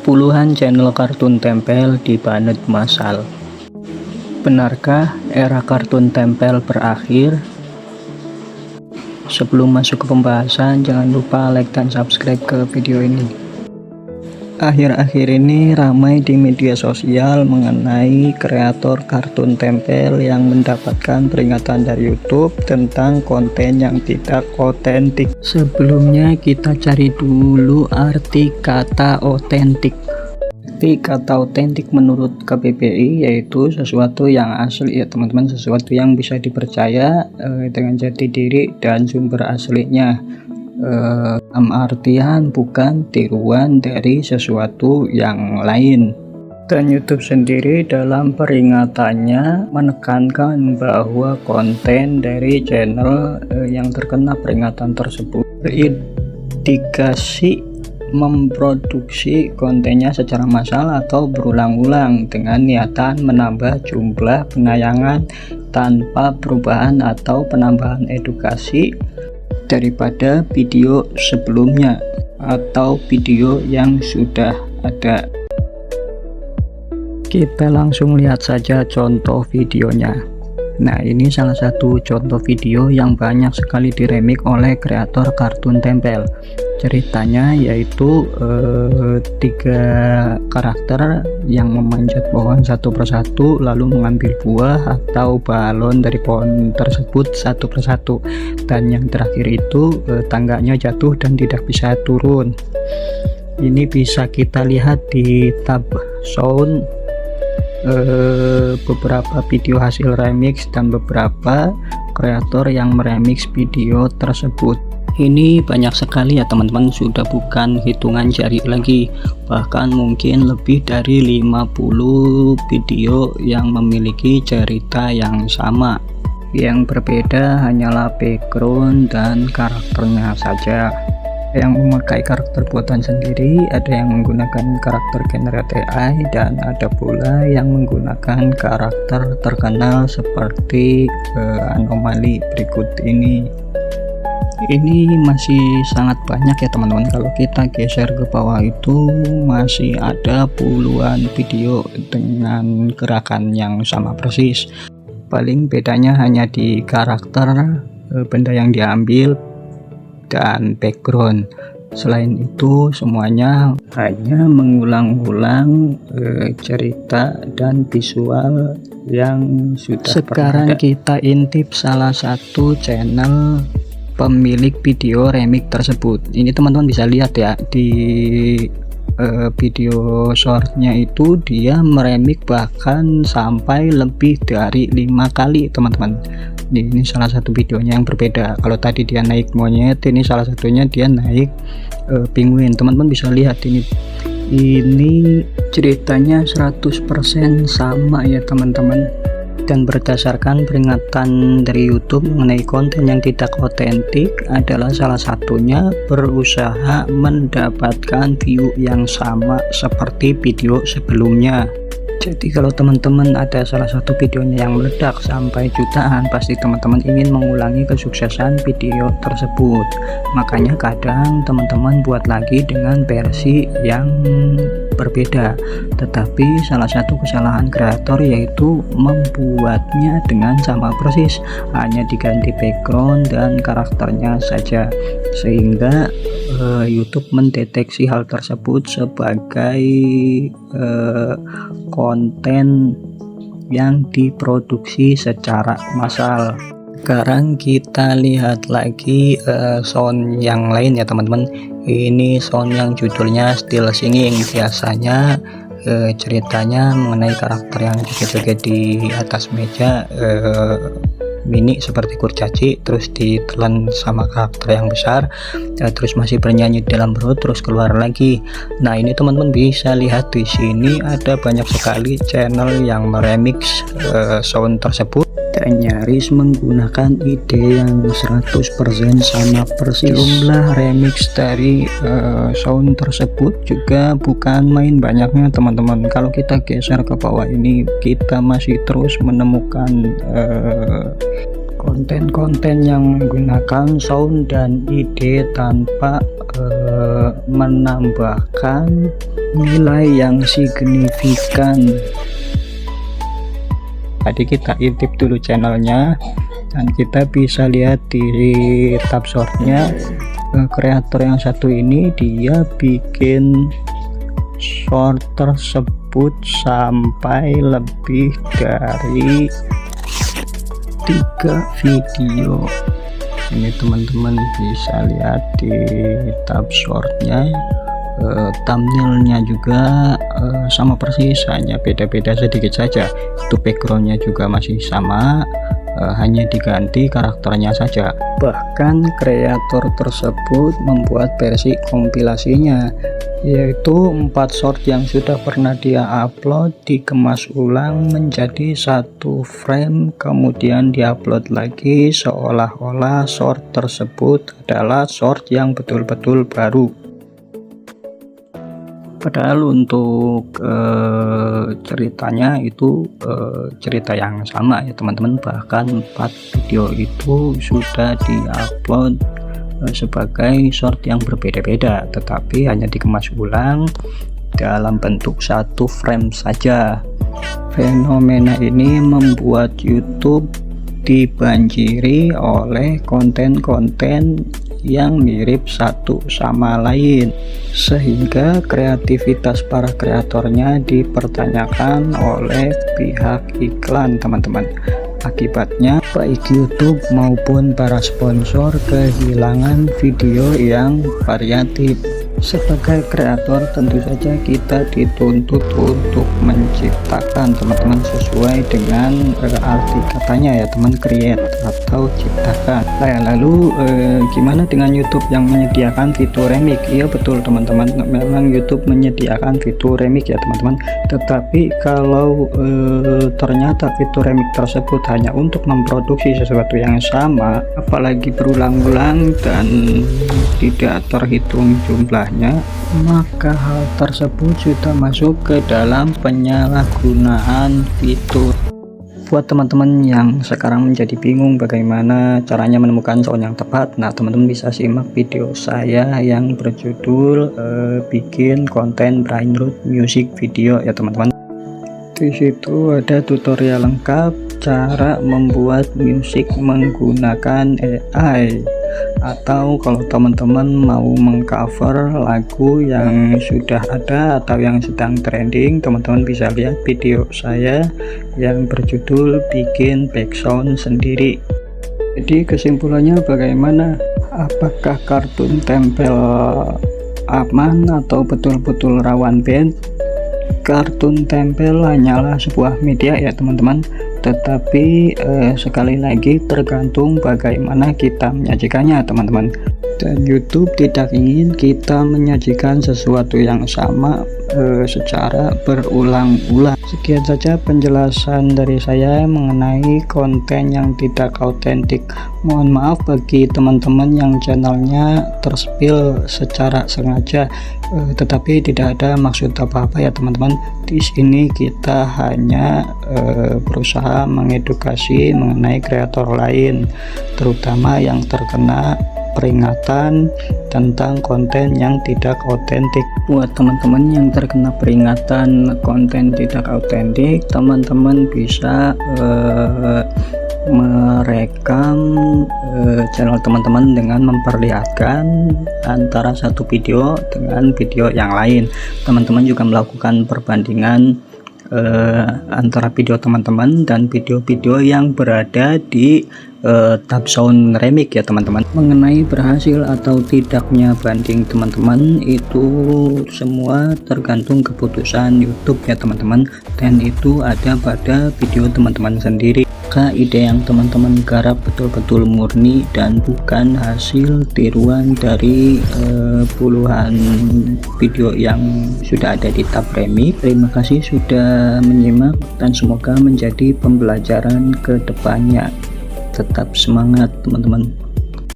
Puluhan channel kartun tempel dibanet massal. Benarkah era kartun tempel berakhir? Sebelum masuk ke pembahasan, jangan lupa like dan subscribe ke video ini. Akhir-akhir ini ramai di media sosial mengenai kreator kartun tempel yang mendapatkan peringatan dari YouTube tentang konten yang tidak otentik. Sebelumnya kita cari dulu arti kata otentik. Arti kata otentik menurut KBBI yaitu sesuatu yang asli ya teman-teman, sesuatu yang bisa dipercaya dengan jati diri dan sumber aslinya. Dalam artian bukan tiruan dari sesuatu yang lain. Dan YouTube sendiri dalam peringatannya menekankan bahwa konten dari channel yang terkena peringatan tersebut berindikasi memproduksi kontennya secara massal atau berulang-ulang dengan niatan menambah jumlah penayangan tanpa perubahan atau penambahan edukasi daripada video sebelumnya atau video yang sudah ada. Kita langsung lihat saja contoh videonya. Nah, ini salah satu contoh video yang banyak sekali diremake oleh kreator kartun tempel. Ceritanya yaitu 3 karakter yang memanjat pohon satu persatu lalu mengambil buah atau balon dari pohon tersebut satu persatu, dan yang terakhir itu tangganya jatuh dan tidak bisa turun. Ini bisa kita lihat di tab sound beberapa video hasil remix dan beberapa kreator yang meremix video tersebut. Ini banyak sekali ya teman-teman, sudah bukan hitungan jari lagi, bahkan mungkin lebih dari 50 video yang memiliki cerita yang sama. Yang berbeda hanyalah background dan karakternya saja. Yang memakai karakter buatan sendiri, ada yang menggunakan karakter generated AI, dan ada pula yang menggunakan karakter terkenal seperti anomali berikut ini. Ini masih sangat banyak ya teman-teman. Kalau kita geser ke bawah itu masih ada puluhan video dengan gerakan yang sama persis. Paling bedanya hanya di karakter, benda yang diambil, dan background. Selain itu semuanya hanya mengulang-ulang cerita dan visual yang sudah sekarang pernah. Kita intip salah satu channel pemilik video remix tersebut. Ini teman-teman bisa lihat ya di video shortnya itu dia meremix bahkan sampai lebih dari 5 kali teman-teman. Ini salah satu videonya yang berbeda. Kalau tadi dia naik monyet, ini salah satunya dia naik penguin. Teman-teman bisa lihat ini ceritanya 100% sama ya teman-teman. Dan berdasarkan peringatan dari YouTube mengenai konten yang tidak otentik adalah salah satunya berusaha mendapatkan view yang sama seperti video sebelumnya. Jadi kalau teman-teman ada salah satu videonya yang meledak sampai jutaan, pasti teman-teman ingin mengulangi kesuksesan video tersebut. Makanya kadang teman-teman buat lagi dengan versi yang berbeda. Tetapi salah satu kesalahan kreator yaitu membuatnya dengan sama persis, hanya diganti background dan karakternya saja, sehingga YouTube mendeteksi hal tersebut sebagai konten yang diproduksi secara massal. Sekarang kita lihat lagi sound yang lain ya teman-teman. Ini sound yang judulnya Still Singing. Biasanya ceritanya mengenai karakter yang joget-joget di atas meja mini seperti kurcaci, terus ditelan sama karakter yang besar, terus masih bernyanyi dalam perut, terus keluar lagi. Nah, ini teman-teman bisa lihat di sini ada banyak sekali channel yang meremix sound tersebut dan nyaris menggunakan ide yang 100% sama persis. Jumlah remix dari sound tersebut juga bukan main banyaknya teman-teman. Kalau kita geser ke bawah ini, kita masih terus menemukan konten-konten yang menggunakan sound dan ide tanpa menambahkan nilai yang signifikan. Tadi kita intip dulu channelnya dan kita bisa lihat di tab shortnya, kreator yang satu ini dia bikin short tersebut sampai lebih dari 3 video. Ini teman-teman bisa lihat di tab shortnya, thumbnailnya juga sama persis, hanya beda-beda sedikit saja. Itu backgroundnya juga masih sama, hanya diganti karakternya saja. Bahkan kreator tersebut membuat versi kompilasinya, yaitu 4 short yang sudah pernah dia upload dikemas ulang menjadi 1 frame, kemudian diupload lagi seolah-olah short tersebut adalah short yang betul-betul baru. Padahal untuk ceritanya itu cerita yang sama ya teman-teman, bahkan 4 video itu sudah diupload sebagai short yang berbeda-beda, tetapi hanya dikemas ulang dalam bentuk 1 frame saja. Fenomena ini membuat YouTube dibanjiri oleh konten-konten yang mirip satu sama lain, sehingga kreativitas para kreatornya dipertanyakan oleh pihak iklan teman-teman. Akibatnya baik YouTube maupun para sponsor kehilangan video yang variatif. Sebagai kreator tentu saja kita dituntut untuk menciptakan teman-teman sesuai dengan arti katanya ya teman, create atau ciptakan. Lalu gimana dengan YouTube yang menyediakan fitur remix? Iya betul teman-teman, memang YouTube menyediakan fitur remix ya teman-teman, tetapi kalau ternyata fitur remix tersebut hanya untuk memproduksi sesuatu yang sama, apalagi berulang-ulang dan tidak terhitung jumlah, maka hal tersebut sudah masuk ke dalam penyalahgunaan fitur. Buat teman-teman yang sekarang menjadi bingung bagaimana caranya menemukan sound yang tepat, nah teman-teman bisa simak video saya yang berjudul bikin konten brain root music video ya teman-teman. Di situ ada tutorial lengkap cara membuat musik menggunakan AI, atau kalau teman-teman mau mengcover lagu yang sudah ada atau yang sedang trending, teman-teman bisa lihat video saya yang berjudul bikin background sendiri. Jadi kesimpulannya bagaimana? Apakah kartun tempel aman atau betul-betul rawan ban? Kartun tempel hanyalah sebuah media ya teman-teman, tetapi sekali lagi tergantung bagaimana kita menyajikannya teman-teman. Dan YouTube tidak ingin kita menyajikan sesuatu yang sama secara berulang-ulang. Sekian saja penjelasan dari saya mengenai konten yang tidak autentik. Mohon maaf bagi teman-teman yang channelnya terspill secara sengaja, tetapi tidak ada maksud apa-apa ya teman-teman. Di sini kita hanya berusaha mengedukasi mengenai kreator lain, terutama yang terkena peringatan tentang konten yang tidak autentik. Buat teman-teman yang terkena peringatan konten tidak autentik, teman-teman bisa merekam channel teman-teman dengan memperlihatkan antara satu video dengan video yang lain. Teman-teman juga melakukan perbandingan antara video teman-teman dan video-video yang berada di tab sound remix ya teman-teman. Mengenai berhasil atau tidaknya banding teman-teman, itu semua tergantung keputusan YouTube ya teman-teman, dan itu ada pada video teman-teman sendiri. Maka ide yang teman-teman garap betul-betul murni dan bukan hasil tiruan dari puluhan video yang sudah ada di tab remix. Terima kasih sudah menyimak dan semoga menjadi pembelajaran ke depannya. Tetap semangat teman-teman.